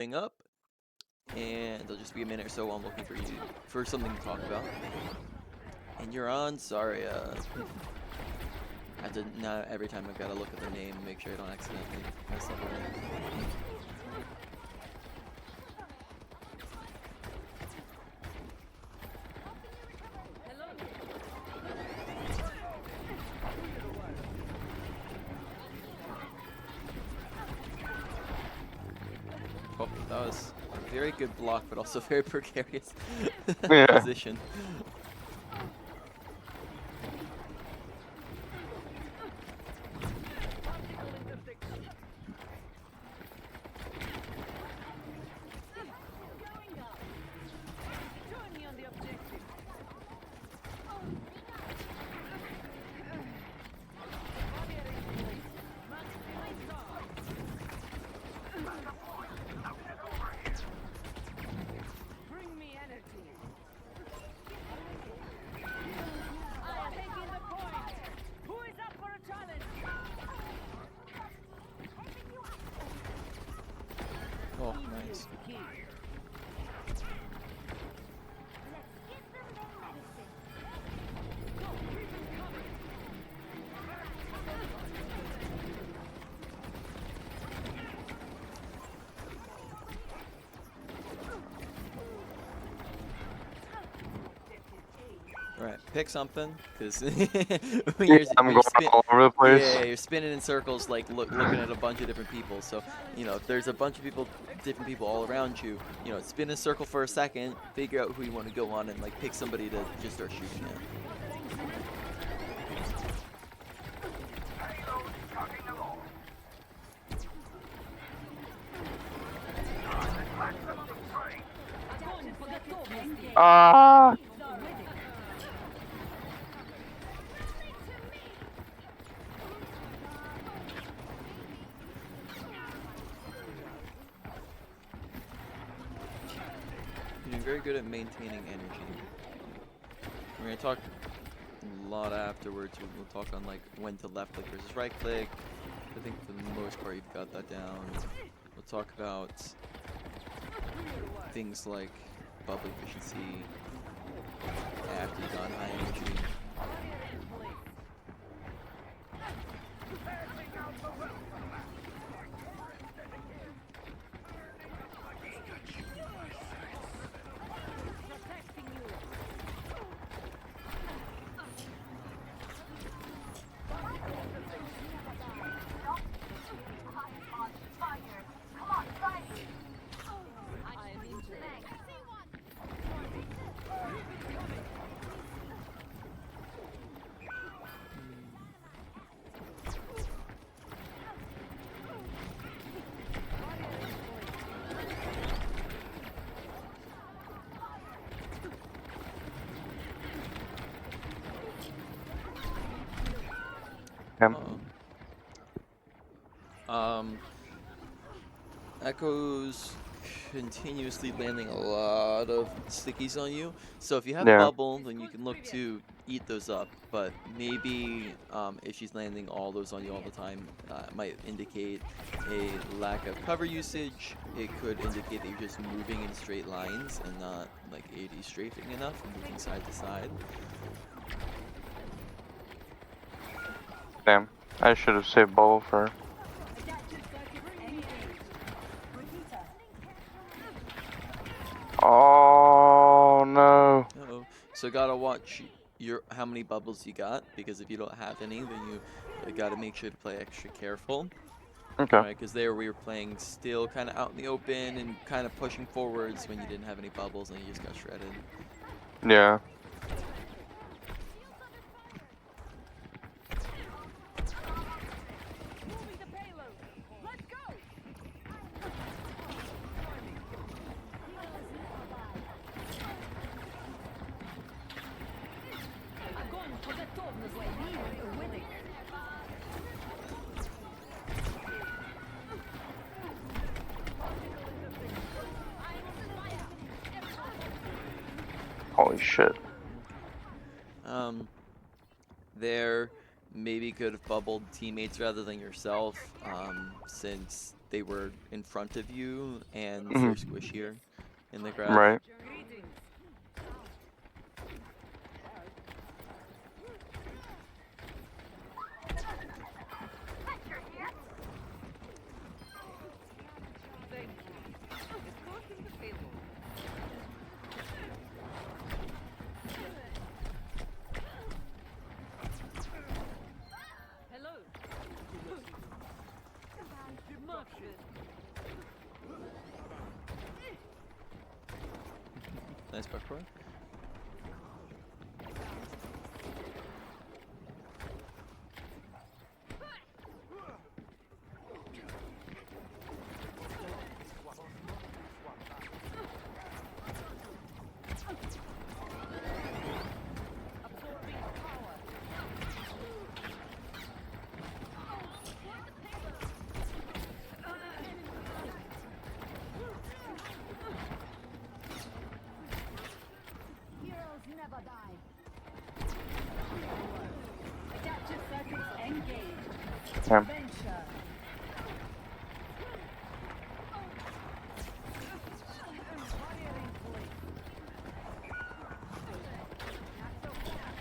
up, and it'll just be a minute or so while I'm looking for something to talk about. And you're on Zarya. I have to now every time I've got to look at their name and make sure I don't accidentally mess up on it. Oh, that was a very good block, but also very precarious position. Oh, nice. Right, pick something, because when I'm going all over the place. Yeah, you're spinning in circles, like looking at a bunch of different people. So, if there's a bunch of different people all around you, spin a circle for a second, figure out who you want to go on, and like pick somebody to just start shooting at. Ah! You're doing very good at maintaining energy. We're gonna talk a lot afterwards. We'll talk on like when to left click versus right click. I think for the most part you've got that down. We'll talk about things like bubble efficiency after you've got high energy. Echo's continuously landing a lot of stickies on you. So if you have bubble, then you can look to eat those up. But maybe if she's landing all those on you all the time, it might indicate a lack of cover usage. It could indicate that you're just moving in straight lines and not like AD strafing enough, moving side to side. Damn, I should have saved bubble for her. Oh no. Uh-oh. So gotta watch how many bubbles you got, because if you don't have any, then you gotta make sure to play extra careful. Okay. Right, because there we were playing still kind of out in the open and kind of pushing forwards when you didn't have any bubbles and you just got shredded. Yeah. Holy shit. There maybe could have bubbled teammates rather than yourself, since they were in front of you and Mhm. they're squishier in the graph. Right. Nice parkour. Heroes never die. Adaptive circuits engaged. Yeah. Adventure.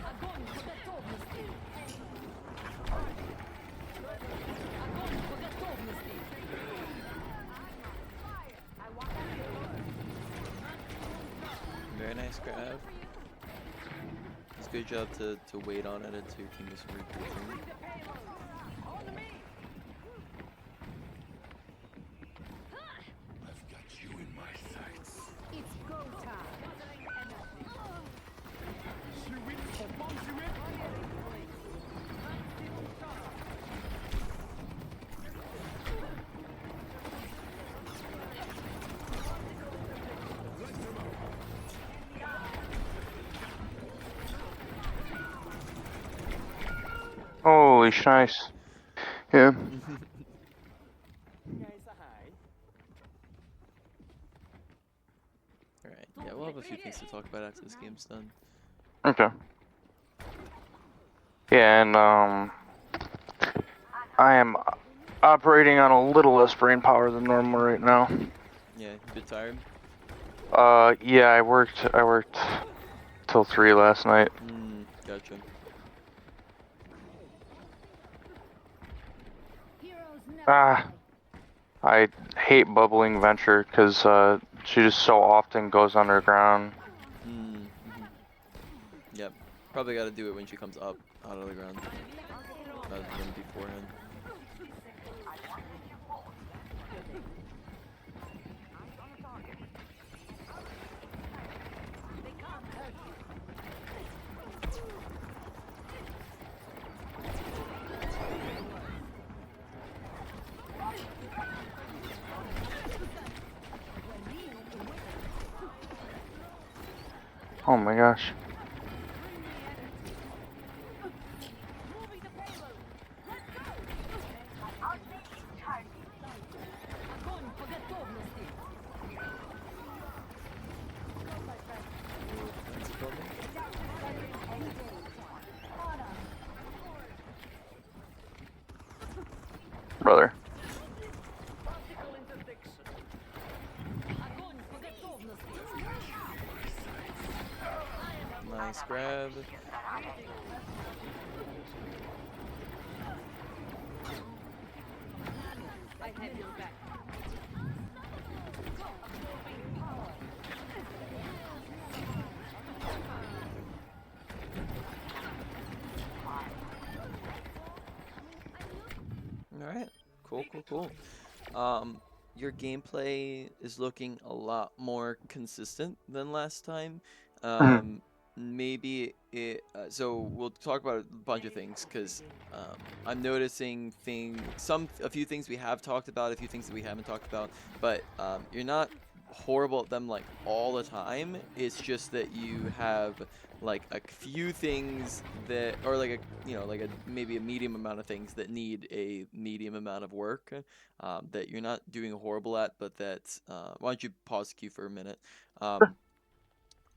Огонь по готовности. Огонь по готовности. Very nice grab. It's a good job to wait on it until your team is regrouping. I've got you in my sights. It's go time. Holy nice. Yeah. Alright, yeah, we'll have a few things to talk about after this game's done. Okay. Yeah, and I am operating on a little less brain power than normal right now. Yeah, a bit tired? Yeah, I worked till 3 last night. Gotcha. Heroes never Ah. die. I hate bubbling Venture because she just so often goes underground. Yep. Probably gotta do it when she comes up out of the ground rather than beforehand. Oh my gosh. Огонь по готовности. That's a problem. Brother. Огонь по готовности. Nice grab. I have your back. Alright. Cool. Your gameplay is looking a lot more consistent than last time. Mhm. Maybe it. So we'll talk about a bunch of things because I'm noticing a few things we have talked about, a few things that we haven't talked about. But you're not horrible at them like all the time. It's just that you have like a few things that, or like like maybe a medium amount of things that need a medium amount of work that you're not doing horrible at, but that why don't you pause the queue for a minute? Um,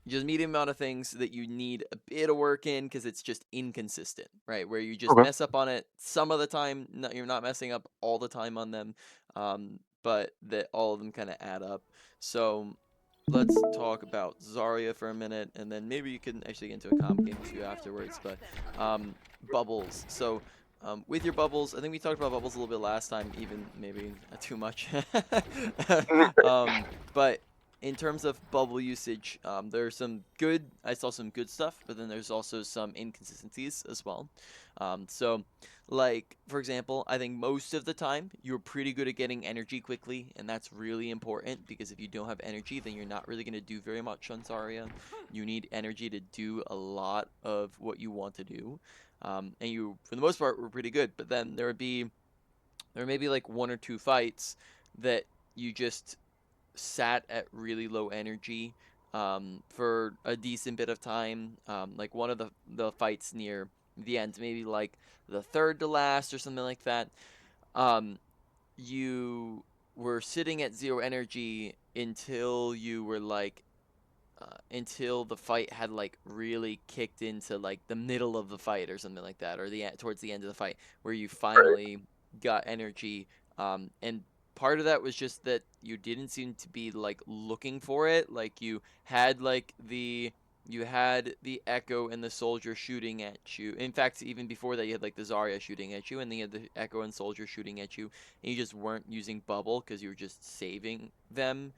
just medium amount of things that you need a bit of work in because it's just inconsistent, right? Where you just Okay. mess up on it some of the time. You're not messing up all the time on them, but that all of them kind of add up. So let's talk about Zarya for a minute, and then maybe you can actually get into a comp game too afterwards. But bubbles. So with your bubbles, I think we talked about bubbles a little bit last time, even maybe too much. But in terms of bubble usage, there's some good. I saw some good stuff, but then there's also some inconsistencies as well. So, like for example, I think most of the time you're pretty good at getting energy quickly, and that's really important because if you don't have energy, then you're not really going to do very much on Zarya. You need energy to do a lot of what you want to do, and you, for the most part, were pretty good. But then there may be like one or two fights that you just sat at really low energy for a decent bit of time. Like one of the fights near the end, maybe like the third to last or something like that. Um, you were sitting at zero energy until you were like until the fight had like really kicked into like the middle of the fight or something like that, or towards the end of the fight where you finally got energy. And part of that was just that you didn't seem to be like looking for it. Like you had the Echo and the Soldier shooting at you. In fact, even before that, you had like the Zarya shooting at you, and then you had the Echo and Soldier shooting at you, and you just weren't using Bubble because you were just saving them.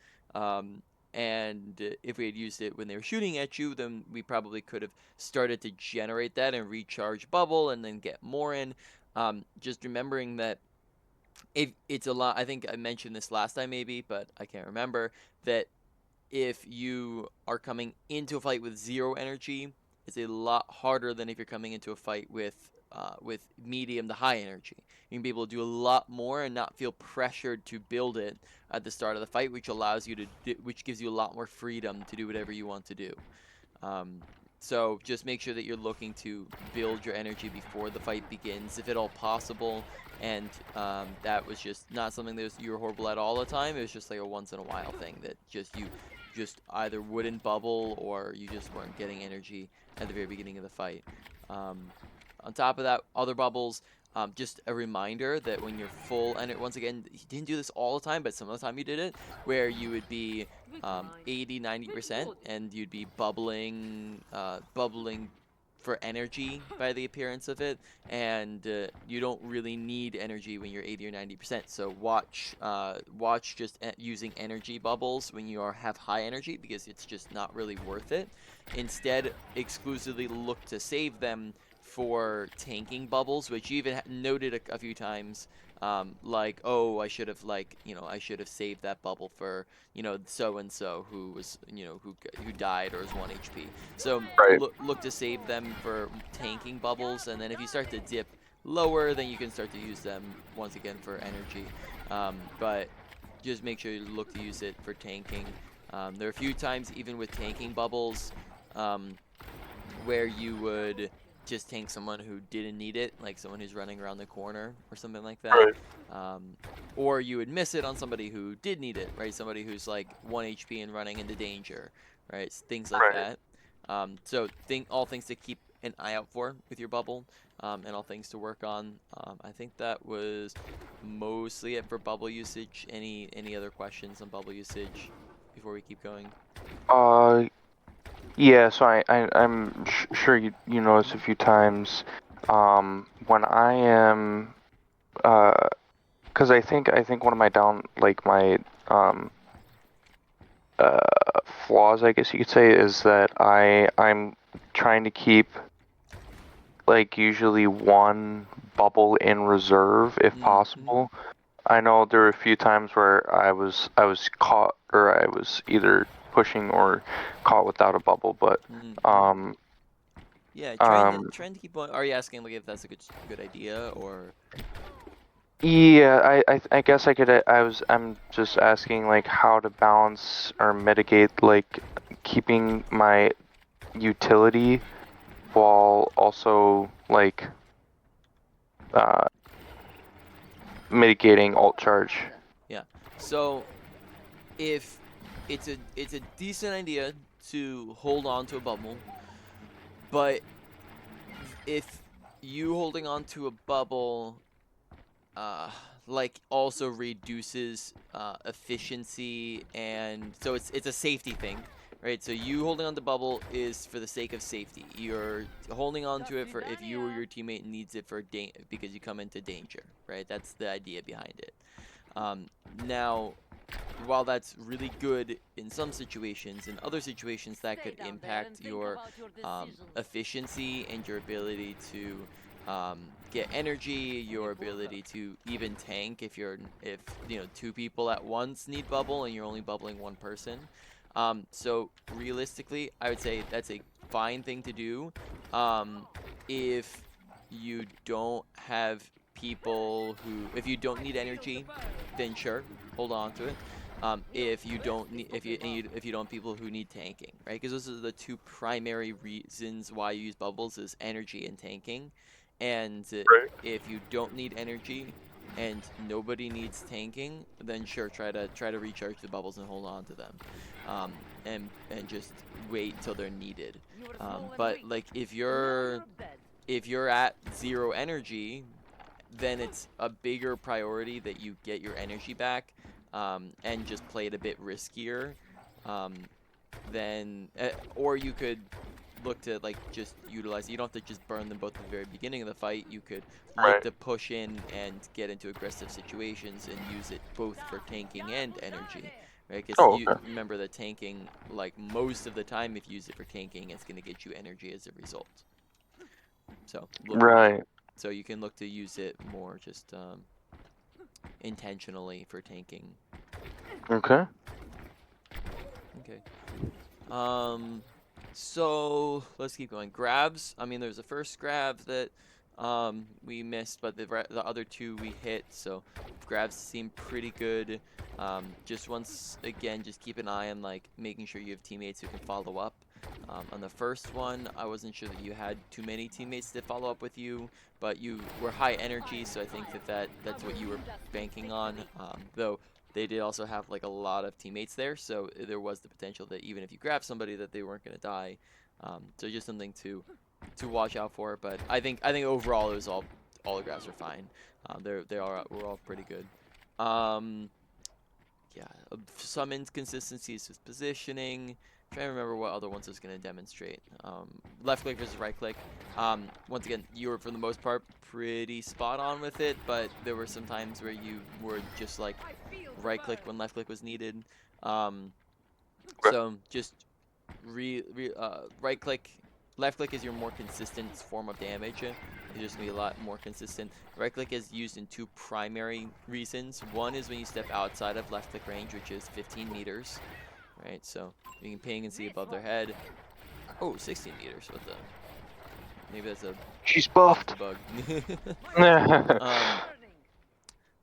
And if we had used it when they were shooting at you, then we probably could have started to generate that and recharge Bubble and then get more in. Just remembering that it's a lot. I think I mentioned this last time maybe, but I can't remember that if you are coming into a fight with zero energy, it's a lot harder than if you're coming into a fight with medium to high energy. You can be able to do a lot more and not feel pressured to build it at the start of the fight, which allows you which gives you a lot more freedom to do whatever you want to do. Um, so just make sure that you're looking to build your energy before the fight begins, if at all possible. And that was just not something that you were horrible at all the time. It was just like a once in a while thing that you just either wouldn't bubble or you just weren't getting energy at the very beginning of the fight. On top of that, other bubbles, just a reminder that when you're full, and once again, he didn't do this all the time, but some of the time you did it, where you would be 80, 90%, and you'd be bubbling for energy by the appearance of it, and you don't really need energy when you're 80 or 90%. So watch just using energy bubbles when you have high energy because it's just not really worth it. Instead, exclusively look to save them for tanking bubbles, which you even noted a few times. Like, oh, I should have I should have saved that bubble for so and so who was who died or is 1 HP. So Right. look to save them for tanking bubbles, and then if you start to dip lower, then you can start to use them once again for energy. But just make sure you look to use it for tanking. There are a few times even with tanking bubbles where you would just tank someone who didn't need it, like someone who's running around the corner or something like that. Right. Or you would miss it on somebody who did need it, right? Somebody who's like 1 HP and running into danger, right? Things like Right. that. So all things to keep an eye out for with your bubble, and all things to work on. I think that was mostly it for bubble usage. Any other questions on bubble usage before we keep going? Yeah, so I'm sure you notice a few times when I am because I think one of my my flaws, I guess you could say, is that I'm trying to keep like usually one bubble in reserve if possible. I know there were a few times where I was caught, or I was either pushing or caught without a bubble, but Yeah, um trying to keep one. Are you asking like if that's a good idea or? yeah, I guess I'm just asking like how to balance or mitigate like keeping my utility while also like mitigating alt charge. Yeah. So if it's a decent idea to hold on to a bubble, but if you holding on to a bubble like also reduces efficiency, and so it's a safety thing, right? So you holding on to bubble is for the sake of safety. You're holding on to it for if you or your teammate needs it for because you come into danger, right? That's the idea behind it. Now, while that's really good in some situations, in other situations that could impact your efficiency and your ability to get energy, your ability to even tank if you know 2 people at once need bubble and you're only bubbling 1 person. So realistically, I would say that's a fine thing to do. If you don't have if you don't need energy, then sure, hold on to it. If you don't need, if you don't have people who need tanking, right? Because those are the 2 primary reasons why you use bubbles is energy and tanking. And if you don't need energy and nobody needs tanking, then sure, try to recharge the bubbles and hold on to them, and just wait till they're needed. But like if you're at 0 energy, then it's a bigger priority that you get your energy back, and just play it a bit riskier. Then, or you could look to like just utilize. You don't have to just burn them both at the very beginning of the fight. You could look to push in and get into aggressive situations and use it both for tanking and energy. Right, because you remember that tanking, like most of the time, if you use it for tanking, it's going to get you energy as a result. So so you can look to use it more just intentionally for tanking. Okay. Okay. So let's keep going. Grabs. I mean, there's the first grab that we missed, but the other 2 we hit. So grabs seem pretty good. Just once again, just keep an eye on like making sure you have teammates who can follow up. On the first one, I wasn't sure that you had too many teammates that follow up with you, but you were high energy, so I think that's what you were banking on. Though they did also have like a lot of teammates there, so there was the potential that even if you grab somebody, that they weren't going to die. So just something to watch out for. But I think overall it was all the grabs are fine. We're all pretty good. Yeah, some inconsistencies with positioning. Trying to remember what other ones I was going to demonstrate. Left click versus right click. Once again, you were for the most part pretty spot on with it, but there were some times where you were just like right click when left click was needed. So just right click. Left click is your more consistent form of damage. It's just going to be a lot more consistent. Right click is used in 2 primary reasons. One is when you step outside of left click range, which is 15 meters. Right, so you can ping and see above their head. Oh, 16 meters. What the? Maybe that's a. She's buffed. Bug.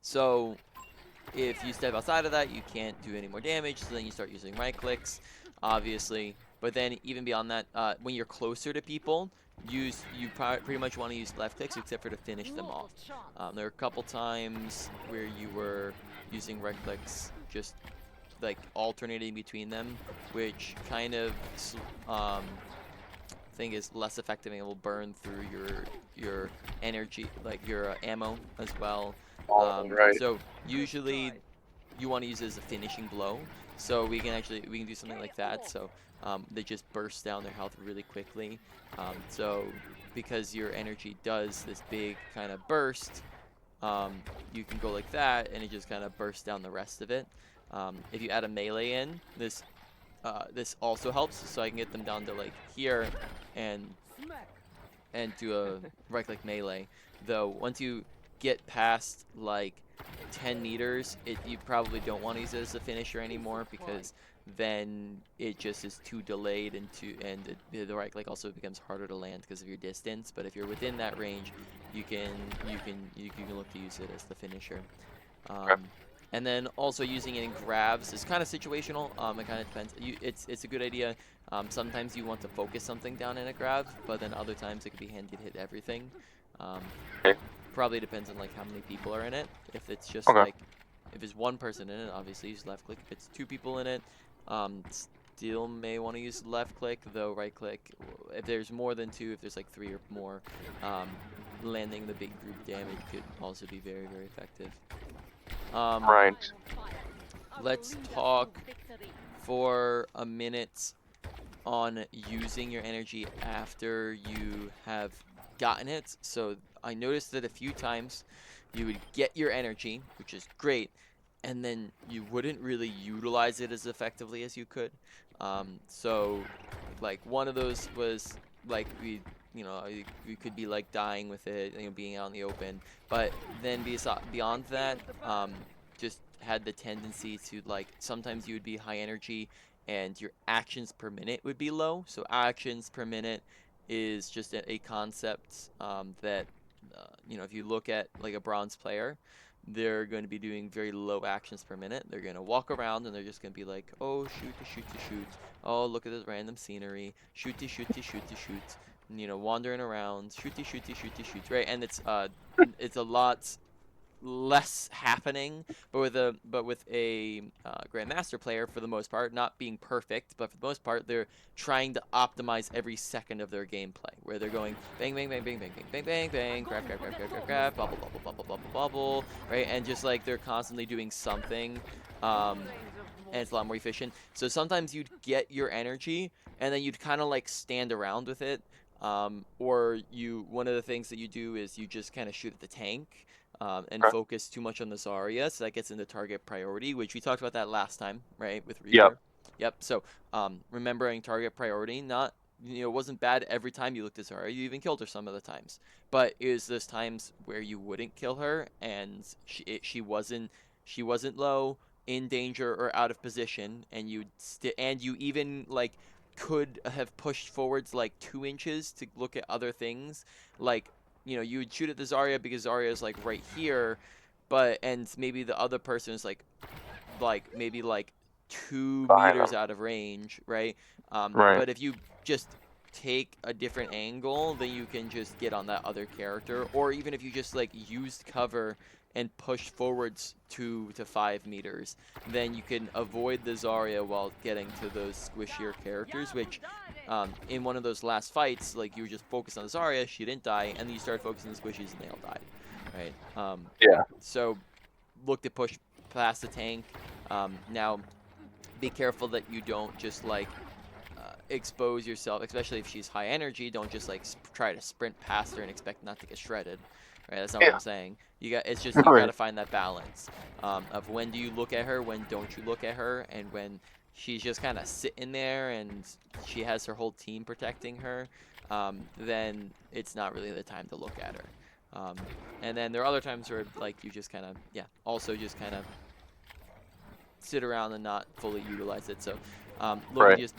So if you step outside of that, you can't do any more damage. So then you start using right clicks, obviously. But then even beyond that, when you're closer to people, you pretty much want to use left clicks except for to finish them off. There are a couple times where you were using right clicks just like alternating between them, which kind of thing is less effective and will burn through your energy, like your ammo as well. So usually you want to use it as a finishing blow. So we can do something like that. So they just burst down their health really quickly. So because your energy does this big kind of burst, you can go like that and it just kind of bursts down the rest of it. If you add a melee in, this also helps, so I can get them down to like here and do a right click melee. Though once you get past like 10 meters, you probably don't want to use it as a finisher anymore, because then it just is too delayed and the right click also becomes harder to land because of your distance. But if you're within that range, you can look to use it as the finisher. And then also using it in grabs is kind of situational. It kind of depends. It's a good idea. Sometimes you want to focus something down in a grab, but then other times it could be handy to hit everything. Probably depends on like how many people are in it. If it's just like, if it's 1 person in it, obviously use left click. If it's 2 people in it, Still may want to use left click, though right click, if there's more than 2, if there's like 3 or more, landing the big group damage could also be very, very effective. Right. Let's talk for a minute on using your energy after you have gotten it. So I noticed that a few times you would get your energy, which is great, and then you wouldn't really utilize it as effectively as you could. So like one of those was like we could be like dying with it, being out in the open, but then beyond that, just had the tendency to, like, sometimes you would be high energy and your actions per minute would be low. So actions per minute is just a concept that if you look at like a bronze player, they're going to be doing very low actions per minute. They're going to walk around and they're just going to be like, oh, shoot to shoot to shoot. Oh, look at this random scenery. Shoot to shoot to shoot to shoot. And, wandering around. Shooty shooty shooty shoot. Right, and it's a lot less happening, but with a grandmaster player, for the most part, not being perfect, but for the most part, they're trying to optimize every second of their gameplay, where they're going bang bang bang bang bang bang bang bang bang, grab grab grab grab grab grab, bubble bubble bubble bubble bubble, right, and just like they're constantly doing something, and it's a lot more efficient. So sometimes you'd get your energy, and then you'd kind of like stand around with it, or one of the things that you do is you just kind of shoot at the tank. And focus too much on the Zarya, so that gets into target priority, which we talked about that last time, right, with Reaper. Yep. So, remembering target priority, not, it wasn't bad every time you looked at Zarya. You even killed her some of the times, but it was those times where you wouldn't kill her, and she wasn't low, in danger, or out of position, and you even like could have pushed forwards like 2 inches to look at other things, like, you would shoot at the Zarya because Zarya is like right here, and maybe the other person is like maybe like 2 meters out of range, right? Right. But if you just take a different angle, then you can just get on that other character, or even if you just like used cover and push forwards 2 to 5 meters, then you can avoid the Zarya while getting to those squishier characters, which in one of those last fights, like, you were just focused on the Zarya, she didn't die, and then you started focusing on the squishies and they all died, right? Yeah. So look to push past the tank. Now, be careful that you don't just like expose yourself, especially if she's high energy. Don't just like try to sprint past her and expect not to get shredded. Right, that's not what I'm saying. It's just you got to find that balance of when do you look at her, when don't you look at her, and when she's just kind of sitting there and she has her whole team protecting her, then it's not really the time to look at her. And then there are other times where like you just kind of also just kind of sit around and not fully utilize it. So look to just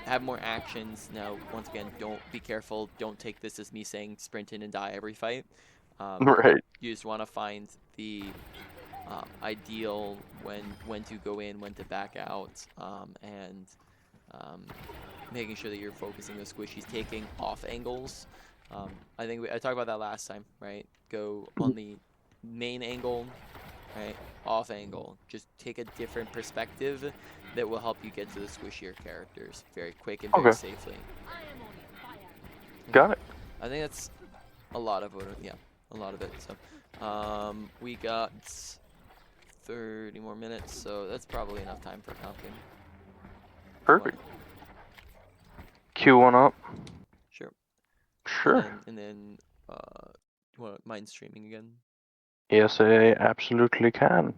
have more actions. Now, once again, don't be careful. Don't take this as me saying sprint in and die every fight. Right. You just want to find the ideal when to go in, when to back out, and making sure that you're focusing the squishies, taking off angles. I think I talked about that last time, right? Go on the main angle, right? Off angle. Just take a different perspective that will help you get to the squishier characters very quick and very safely. Got it. I think that's a lot of it. Yeah, a lot of it. So, we got 30 more minutes, so that's probably enough time for comping. Perfect. Queue one up. Sure. Sure. And then you want mind streaming again? Yes, I absolutely can.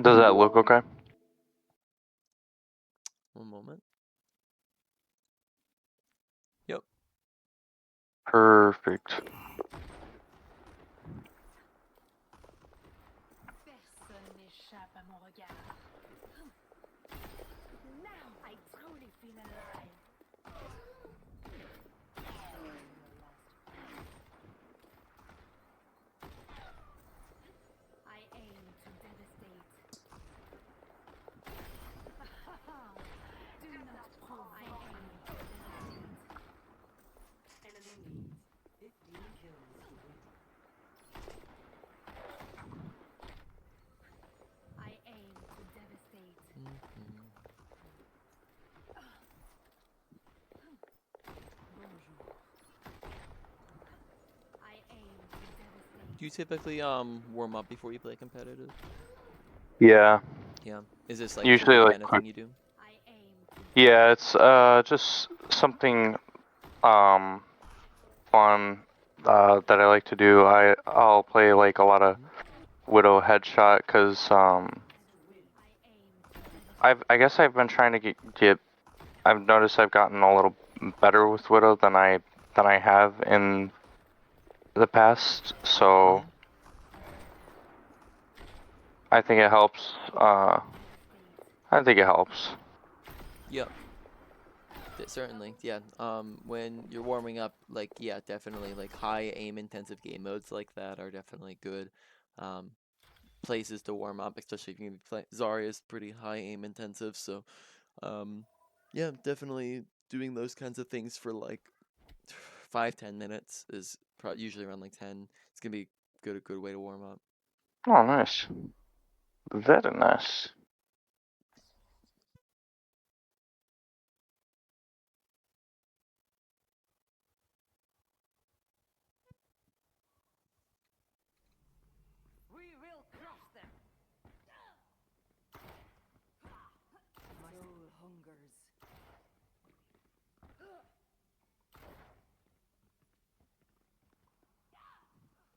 Does that look okay? One moment. Yep. Perfect. Personne n'échappe à mon regard. Now I truly feel alive. I aim to devastate. Do not provoke. I aim to devastate. Enemy needs 15 kills to win. I aim to you typically warm up before you play competitive? Yeah. Yeah. Is this like Usually the like kind of quick. thing you do? I aim to Yeah, it's just something fun that I like to do. I'll play like a lot of Widow headshot because I guess I've been trying to get I've noticed I've gotten a little better with Widow than I have in the past, so I think it helps. I think it helps. Yep. Certainly, yeah. When you're warming up, like, yeah, definitely, like, high aim intensive game modes like that are definitely good um, places to warm up, especially if you can play. Zarya's pretty high aim intensive, so yeah, definitely doing those kinds of things for like 5-10 minutes is usually around like 10. It's gonna be a good way to warm up. Oh, nice. Very nice. We will crush them. My soul hungers.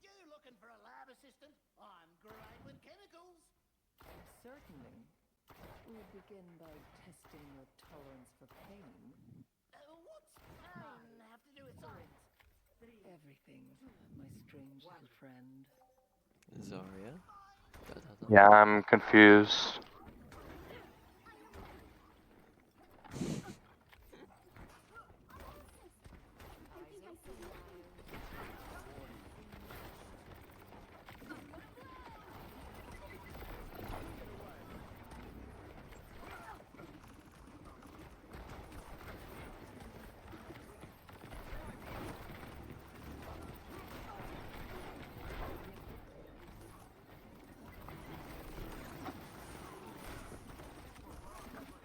You looking for a lab assistant? I'm great with chemicals. Certainly. We'll begin by testing your tolerance for pain. What's pain have to do with science? Everything, my strange little friend. Zarya. Yeah, I'm confused.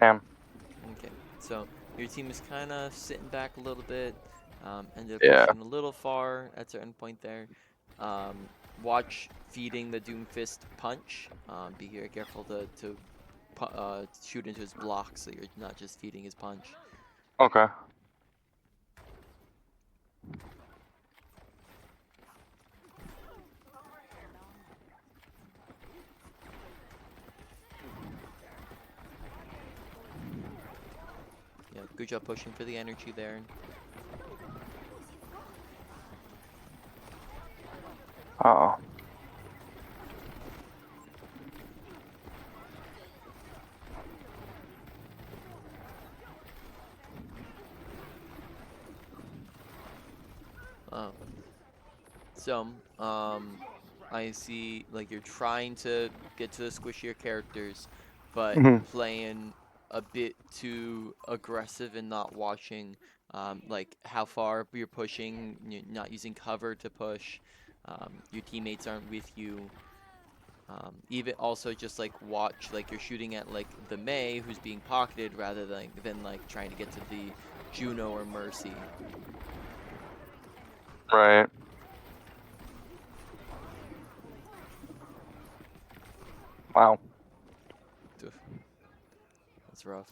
Damn. Okay, so your team is kind of sitting back a little bit. Ended up Yeah. pushing a little far at a certain point there. Watch feeding the Doomfist punch. Be very careful to shoot into his block so you're not just feeding his punch. Okay. Yeah, good job pushing for the energy there. Uh-oh. Oh. So, I see like you're trying to get to the squishier characters, but playing a bit too aggressive and not watching like how far you're pushing, you're not using cover to push. Your teammates aren't with you. Even also just like watch like you're shooting at like the Mei who's being pocketed rather than like trying to get to the Juno or Mercy. Right. Wow. Oof. That's rough.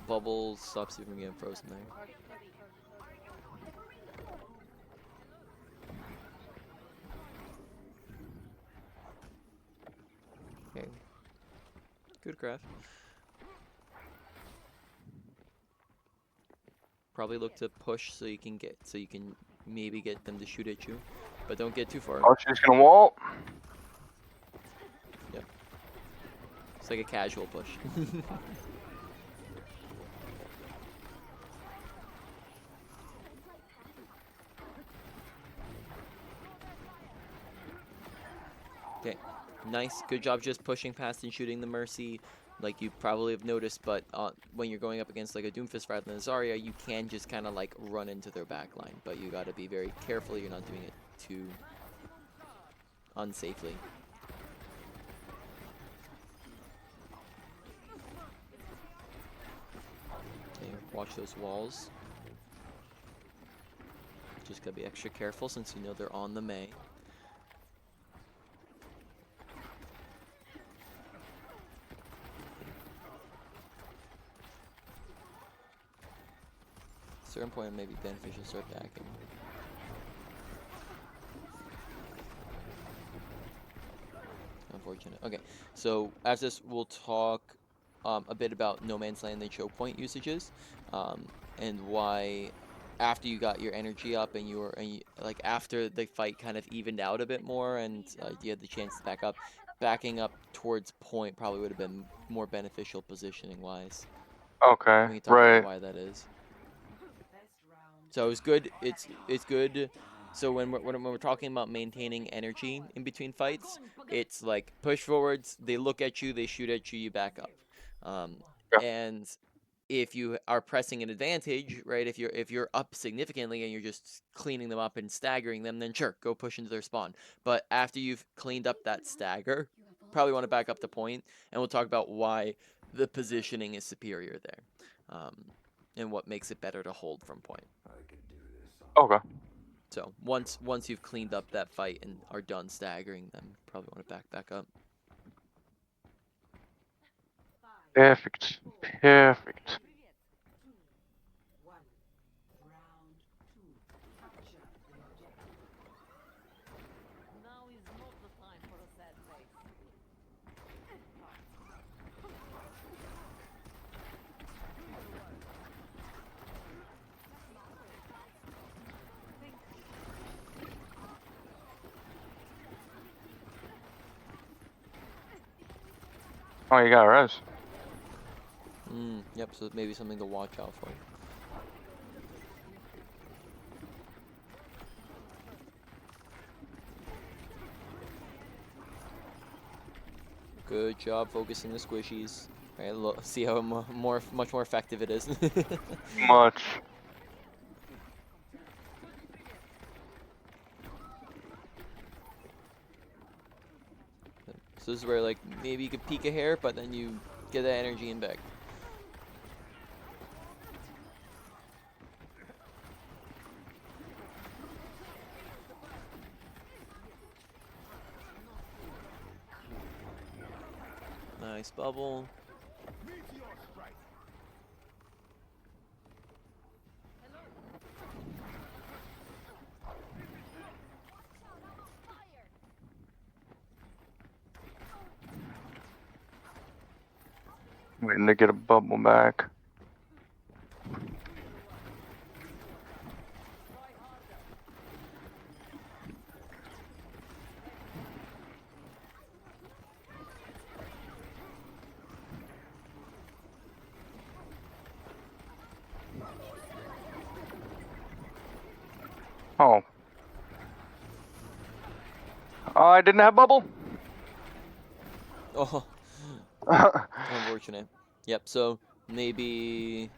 Bubble stops you from getting frozen there. Okay. Good craft. Probably look to push so you can maybe get them to shoot at you, but don't get too far. Oh, she's gonna wall. Yep. It's like a casual push. Okay. Nice, good job just pushing past and shooting the Mercy, like you probably have noticed. But when you're going up against like a Doomfist rather than a Zarya, you can just kind of like run into their backline. But you got to be very careful. You're not doing it too unsafely. Okay, watch those walls. Just gotta be extra careful since you know they're on the Mei. Certain point it may be beneficial to start backing. Unfortunate. Okay, so after this we'll talk a bit about No Man's Land and choke point usages, and why after you got your energy up and like after the fight kind of evened out a bit more and you had the chance to back up, backing up towards point probably would have been more beneficial positioning wise. Okay, We can talk about why that is. So it's good. It's good. So when we're talking about maintaining energy in between fights, it's like push forwards. They look at you, they shoot at you, you back up. Yeah. And if you are pressing an advantage, right? If you're up significantly and you're just cleaning them up and staggering them, then sure, go push into their spawn. But after you've cleaned up that stagger, probably want to back up the point, and we'll talk about why the positioning is superior there, and what makes it better to hold from point. Okay. So once you've cleaned up that fight and are done staggering them, probably want to back up. Perfect. Perfect. Oh, you got res. Yep, so maybe something to watch out for. Good job focusing the squishies. Right, see how much more effective it is. Much. So this is where like maybe you could peek a hair, but then you get that energy in back. Nice bubble. Waiting to get a bubble back. Oh. I didn't have bubble. Oh, unfortunate. Yep. So maybe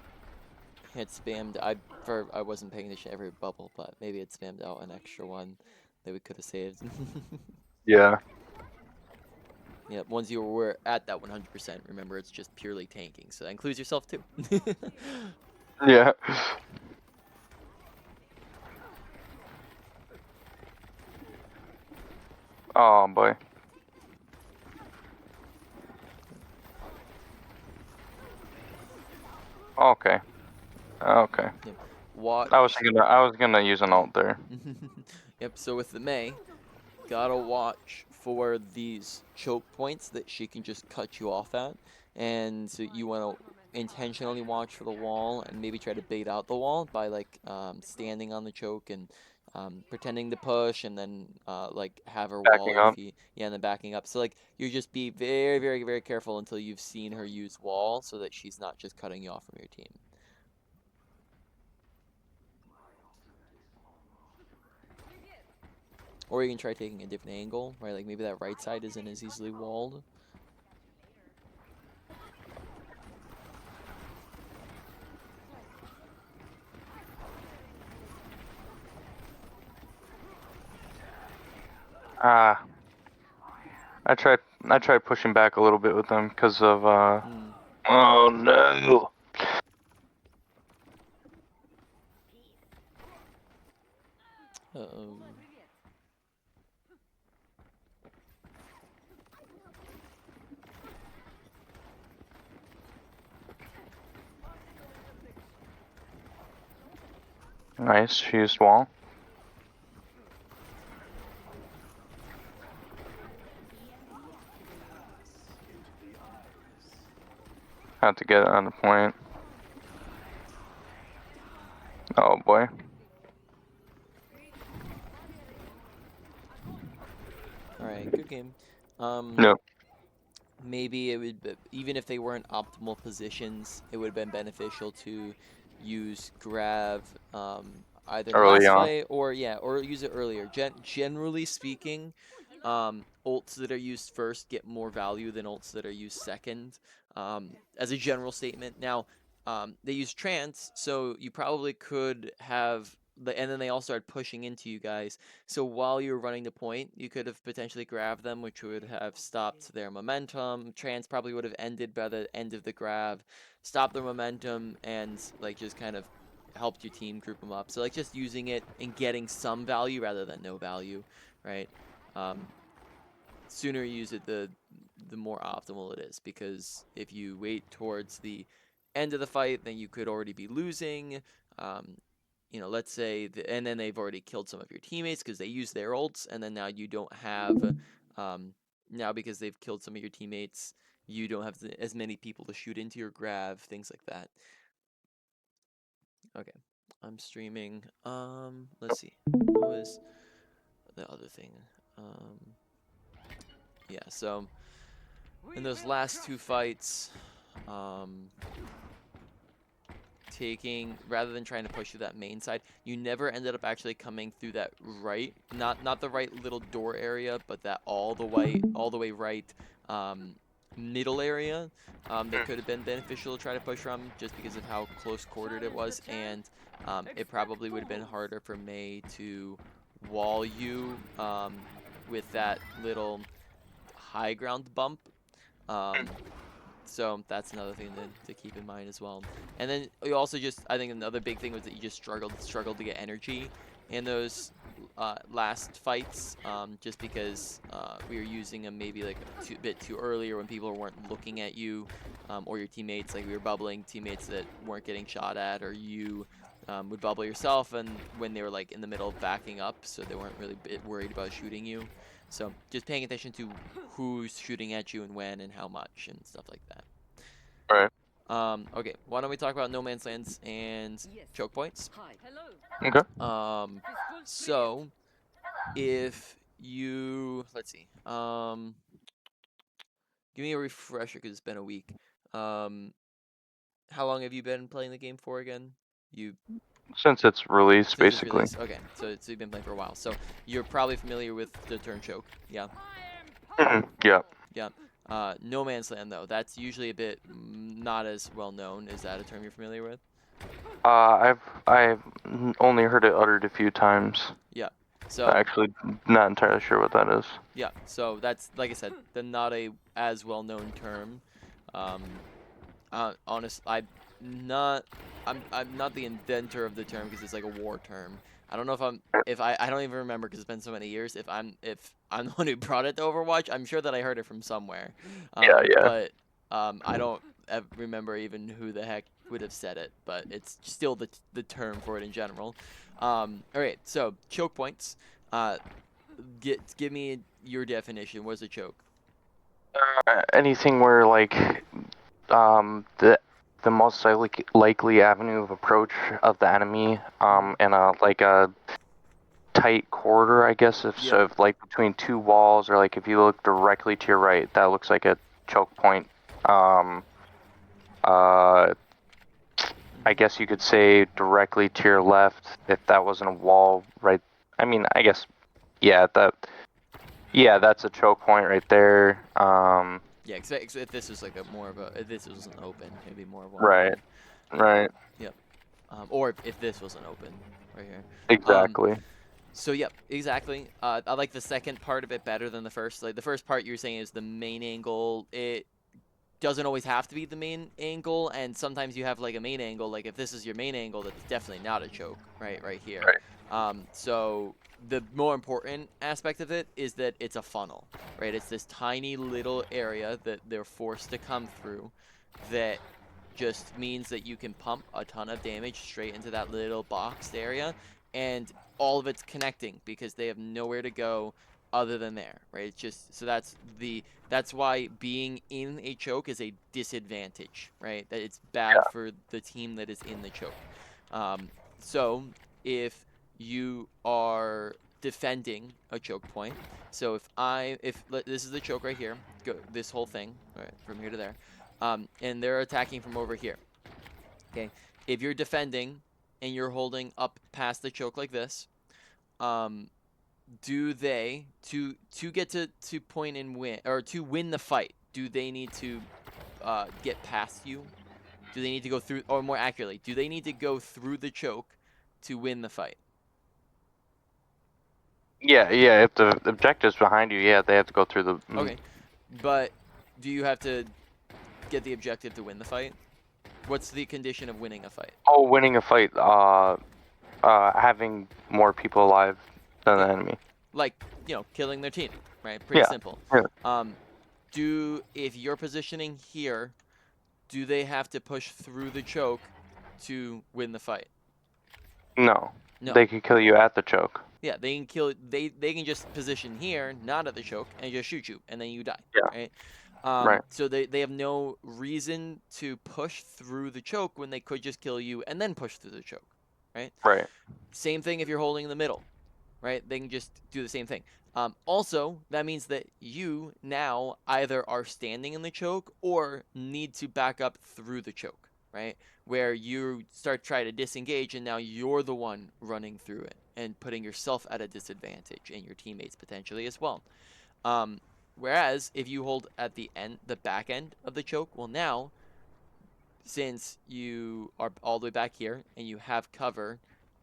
had spammed. I wasn't paying attention to every bubble, but maybe it spammed out an extra one that we could have saved. Yeah. Yep. Once you were at that 100%, remember it's just purely tanking, so that includes yourself too. Yeah. Oh boy. Okay. Okay. Yep. Watch. I was gonna use an ult there. Yep. So with the Mei, gotta watch for these choke points that she can just cut you off at, and so you want to intentionally watch for the wall and maybe try to bait out the wall by like standing on the choke and pretending to push and then like have her wall Backing your up. feet, yeah, and then backing up. So like you just be very, very, very careful until you've seen her use wall so that she's not just cutting you off from your team. Or you can try taking a different angle, right? Like maybe that right side isn't as easily walled. I tried pushing back a little bit with them because of Hmm. Oh no. Uh-oh. Nice, she used wall. Had to get it on the point. Oh boy. Alright, good game. Yep. Maybe it would, even if they weren't optimal positions, it would have been beneficial to use Grav either in the Early last on. fight or use it earlier. Generally speaking, ults that are used first get more value than ults that are used second. As a general statement. Now, they use trance, so you probably could have and then they all started pushing into you guys. So while you were running the point, you could have potentially grabbed them, which would have stopped their momentum. Trance probably would have ended by the end of the grab, stopped their momentum, and like just kind of helped your team group them up. So like just using it and getting some value rather than no value, right? Sooner you use it, the more optimal it is, because if you wait towards the end of the fight, then you could already be losing. Let's say, and then they've already killed some of your teammates because they use their ults, and then now you don't have, now because they've killed some of your teammates, you don't have as many people to shoot into your grav, things like that. Okay, I'm streaming. Let's see, what was the other thing? Yeah, so in those last two fights, rather than trying to push through that main side, you never ended up actually coming through that right, not the right little door area, but that all the way right middle area that could have been beneficial to try to push from, just because of how close quartered it was, and it probably would have been harder for Mei to wall you with that little high ground bump. So that's another thing to keep in mind as well. And then you also I think another big thing was that you just struggled to get energy in those last fights, just because we were using them maybe like a bit too early, or when people weren't looking at you or your teammates. Like we were bubbling teammates that weren't getting shot at, or you would bubble yourself, and when they were like in the middle of backing up, so they weren't really worried about shooting you. So just paying attention to who's shooting at you and when and how much and stuff like that. Right. Okay, why don't we talk about No Man's Lands and choke points? Okay. So if you, let's see, give me a refresher because it's been a week. How long have you been playing the game for again? Since it's released, Since it's basically. released. Okay, so you've been playing for a while. So you're probably familiar with the turn choke, yeah? Yeah. Yeah. No Man's Land, though, that's usually a bit not as well known. Is that a term you're familiar with? I've only heard it uttered a few times. Yeah. So actually not entirely sure what that is. Yeah. So that's, like I said, not a as well known term. Honest, I'm not the inventor of the term, because it's like a war term. I don't know if I don't even remember, because it's been so many years. If I'm the one who brought it to Overwatch, I'm sure that I heard it from somewhere. Yeah. But I don't remember even who the heck would have said it. But it's still the term for it in general. All right. So choke points. Give me your definition. What's a choke? Anything where like the most likely avenue of approach of the enemy in a tight corridor, I guess, if like between two walls, or like if you look directly to your right, that looks like a choke point. I guess you could say directly to your left, if that wasn't a wall, right? I mean, I guess Yeah, that's a choke point right there. Yeah, except if this was like a more of a, if this was an open, it'd be more of one. Right. Right. Yep. Or if this was an open right here. Exactly. So yep, exactly. I like the second part of it better than the first. Like the first part you're saying is the main angle. It doesn't always have to be the main angle, and sometimes you have like a main angle. Like if this is your main angle, that's definitely not a choke, right here. So the more important aspect of it is that it's a funnel, right? It's this tiny little area that they're forced to come through that just means that you can pump a ton of damage straight into that little boxed area, and all of it's connecting because they have nowhere to go other than there, right? It's just, so that's why being in a choke is a disadvantage, right? That it's bad for the team that is in the choke. So if you are defending a choke point, so if this is the choke right here, go this whole thing, right, from here to there, and they're attacking from over here. Okay, if you're defending and you're holding up past the choke like this, do they to get to point and win, or to win the fight? Do they need to get past you? Do they need to go through, or more accurately, do they need to go through the choke to win the fight? Yeah. If the objective's behind you, yeah, they have to go through the. Okay, but do you have to get the objective to win the fight? What's the condition of winning a fight? Oh, winning a fight. Having more people alive than the enemy. Like, killing their team, right? Pretty simple. Yeah. If you're positioning here, do they have to push through the choke to win the fight? No. No. They can kill you at the choke. Yeah, they can kill. They can just position here, not at the choke, and just shoot you, and then you die. Yeah. Right. So they have no reason to push through the choke when they could just kill you and then push through the choke. Right. Right. Same thing if you're holding in the middle. Right. They can just do the same thing. Also, that means that you now either are standing in the choke or need to back up through the choke, right? Where you start trying to disengage, and now you're the one running through it and putting yourself at a disadvantage, and your teammates potentially as well. Whereas if you hold at the back end of the choke, well, now since you are all the way back here and you have cover,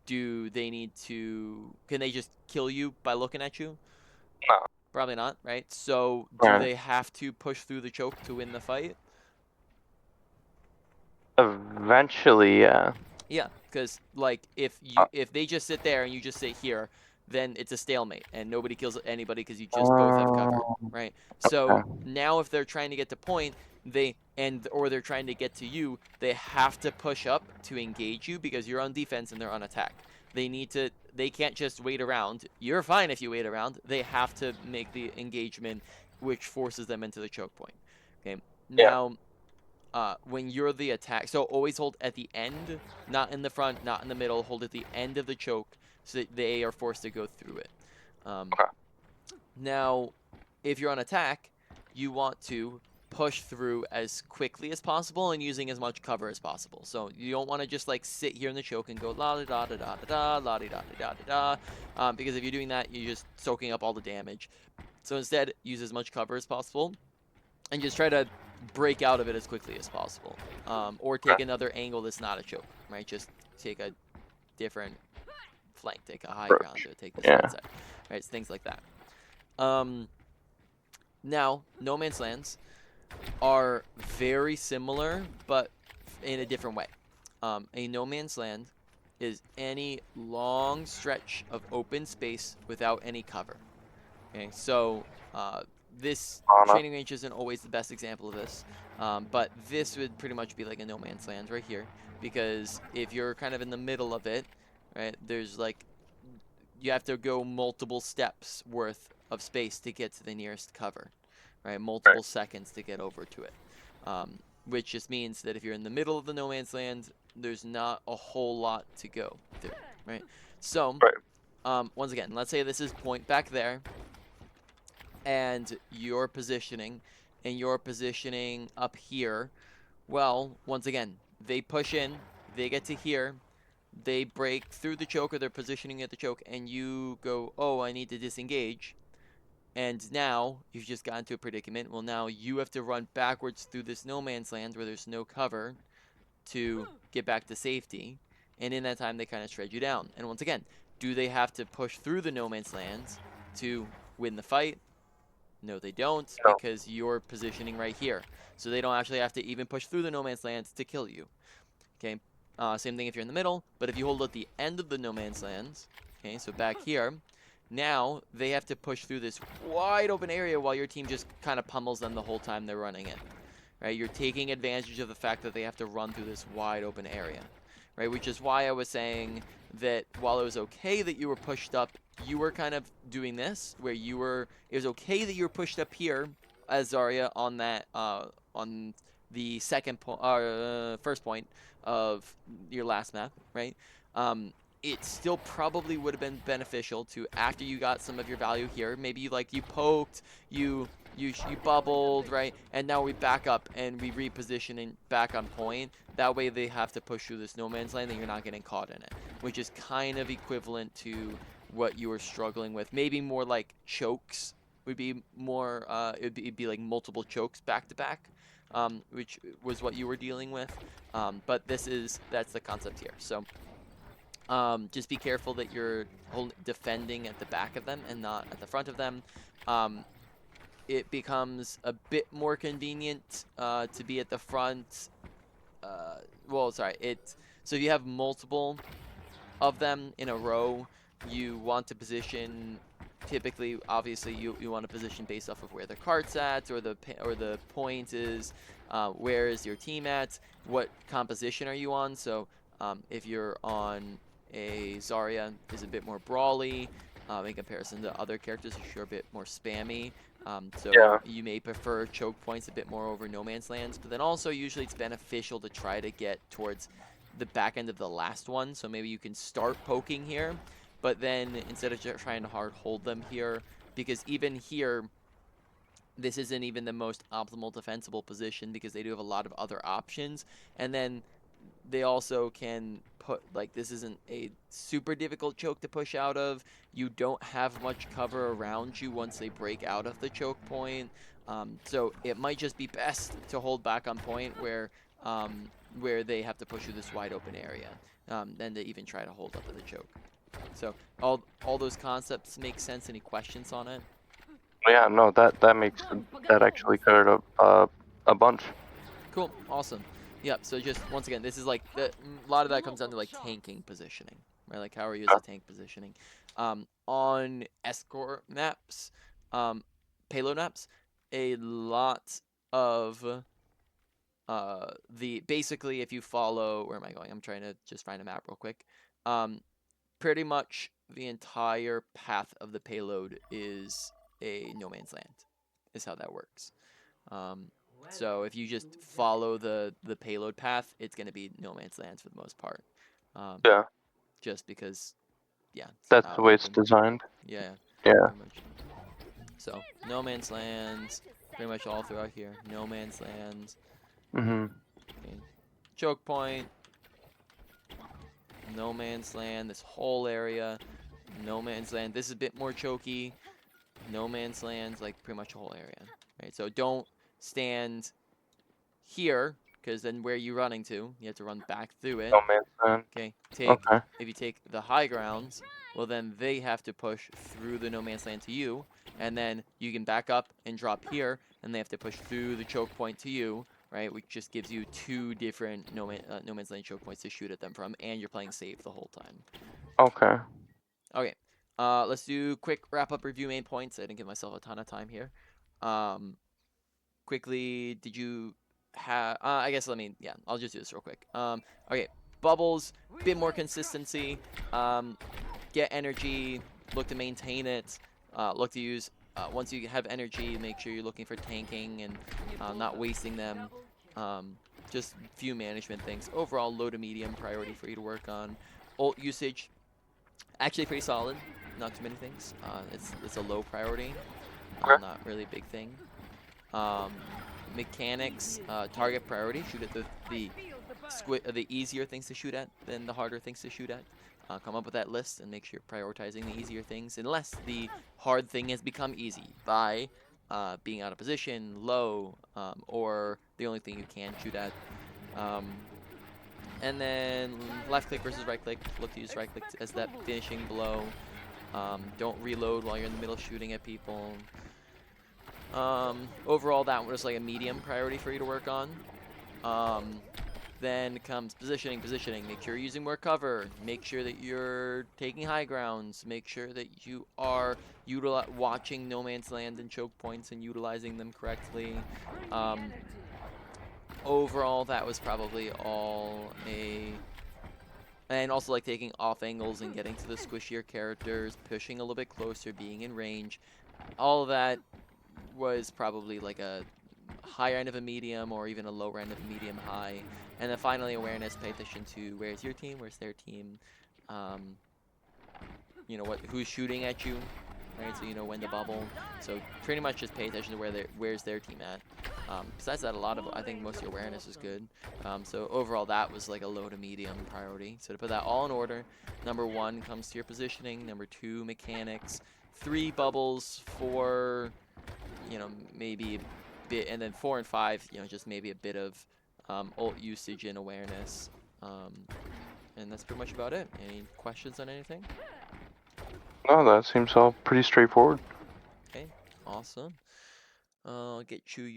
can they just kill you by looking at you? No. Probably not, right? So do they have to push through the choke to win the fight? Eventually, yeah. Yeah, because like if they just sit there and you just sit here, then it's a stalemate and nobody kills anybody because you just both have cover, right? So now if they're trying to get to point, or they're trying to get to you, they have to push up to engage you because you're on defense and they're on attack. They can't just wait around. You're fine if you wait around. They have to make the engagement, which forces them into the choke point. Okay. Now, when you're the attack, so always hold at the end, not in the front, not in the middle. Hold at the end of the choke so that they are forced to go through it. Now, if you're on attack, you want to push through as quickly as possible and using as much cover as possible. So you don't want to just like sit here in the choke and go la da da da da da la da da da da da, because if you're doing that, you're just soaking up all the damage. So instead, use as much cover as possible and just try to break out of it as quickly as possible, or take another angle that's not a choke, right? Just take a different flank, take a high ground, or take this side, right? It's things like that. Now, no man's lands are very similar, but in a different way. A no man's land is any long stretch of open space without any cover. Okay, so this training range isn't always the best example of this, but this would pretty much be like a no man's land right here, because if you're kind of in the middle of it, right, there's like, you have to go multiple steps worth of space to get to the nearest cover, right? Multiple seconds to get over to it, which just means that if you're in the middle of the no man's land, there's not a whole lot to go through, right? So, once again, let's say this is point back there, and you're positioning up here. Well, once again, they push in, they get to here, they break through the choke or they're positioning at the choke, and you go, oh, I need to disengage. And now you've just gotten to a predicament. Well, now you have to run backwards through this no man's land where there's no cover to get back to safety. And in that time, they kind of shred you down. And once again, do they have to push through the no man's lands to win the fight? No, they don't, No. because you're positioning right here. So they don't actually have to even push through the no man's lands to kill you. Okay, same thing if you're in the middle, but if you hold at the end of the no man's lands, okay, so back here, now they have to push through this wide open area while your team just kind of pummels them the whole time they're running it. Right, you're taking advantage of the fact that they have to run through this wide open area. Right, which is why I was saying that while it was okay that you were pushed up, you were kind of doing this, where you were, it was okay that you were pushed up here as Zarya on that, on the first point of your last map, right? It still probably would have been beneficial to, after you got some of your value here, maybe you poked, you bubbled, right? And now we back up and we reposition and back on point. That way they have to push through this no man's land and you're not getting caught in it, which is kind of equivalent to what you were struggling with. Maybe more like chokes would be more, it'd be like multiple chokes back to back, which was what you were dealing with. But that's the concept here. So just be careful that you're defending at the back of them and not at the front of them. It becomes a bit more convenient to be at the front. So if you have multiple of them in a row, you want to position. Typically, obviously, you want to position based off of where the cart's at, or the point is. Where is your team at? What composition are you on? So if you're on a Zarya, is a bit more brawly in comparison to other characters who are a bit more spammy. So Yeah. you may prefer choke points a bit more over no man's lands, but then also usually it's beneficial to try to get towards the back end of the last one. So maybe you can start poking here, but then instead of just trying to hard hold them here, because even here, this isn't even the most optimal defensible position because they do have a lot of other options. And then they also can put, like, this isn't a super difficult choke to push out of. You don't have much cover around you once they break out of the choke point. So it might just be best to hold back on point where they have to push through this wide open area than to even try to hold up to the choke. So all those concepts make sense. Any questions on it? Yeah, no, that actually cleared up a bunch. Cool, awesome. Yep, so just once again, this is like a lot of that comes down to like tanking positioning, right? Like how are you as a tank positioning? On escort maps, payload maps, a lot of basically if you follow, where am I going? I'm trying to just find a map real quick. Pretty much the entire path of the payload is a no man's land, is how that works. So if you just follow the payload path, it's going to be no man's lands for the most part. Yeah. Just because, yeah. That's the way it's designed. Yeah. Yeah. Pretty much. So no man's lands, pretty much all throughout here. No man's lands. Mhm. Okay. Choke point. No man's land. This whole area. No man's land. This is a bit more choky. No man's lands, like pretty much the whole area. Right. So don't stand here, because then where are you running to? You have to run back through it. No man's land. Okay. Okay. If you take the high grounds, well then they have to push through the no man's land to you, and then you can back up and drop here, and they have to push through the choke point to you, right? Which just gives you two different no man's land choke points to shoot at them from, and you're playing safe the whole time. Okay. Okay. Let's do quick wrap up review main points. I didn't give myself a ton of time here. Quickly, did you have? I guess I'll just do this real quick. Okay. Bubbles, bit more consistency. Get energy. Look to maintain it. Look to use. Once you have energy, make sure you're looking for tanking and not wasting them. Just few management things. Overall, low to medium priority for you to work on. Ult usage, actually pretty solid. Not too many things. It's a low priority. Not really a big thing. Mechanics, target priority. Shoot at the the easier things to shoot at than the harder things to shoot at. Come up with that list and make sure you're prioritizing the easier things, unless the hard thing has become easy by being out of position, low, or the only thing you can shoot at. And then left click versus right click. Look to use right click as that finishing blow. Don't reload while you're in the middle shooting at people. Overall, that was like a medium priority for you to work on. Then comes positioning. Make sure you're using more cover. Make sure that you're taking high grounds. Make sure that you are watching no man's land and choke points and utilizing them correctly. Overall, that was probably all and also like taking off angles and getting to the squishier characters, pushing a little bit closer, being in range. All of that was probably like a higher end of a medium or even a lower end of a medium high. And then finally awareness, pay attention to where's your team, where's their team, you know who's shooting at you, right? So you know when to bubble. So pretty much just pay attention to where's their team at. Besides that, I think most of your awareness is good. So overall, that was like a low to medium priority. So to put that all in order, number 1 comes to your positioning, number 2 mechanics, 3 bubbles, 4, you know, maybe a bit, and then 4 and 5, you know, just maybe a bit of ult usage and awareness. And that's pretty much about it. Any questions on anything? No, that seems all pretty straightforward. Okay, awesome. I'll get you your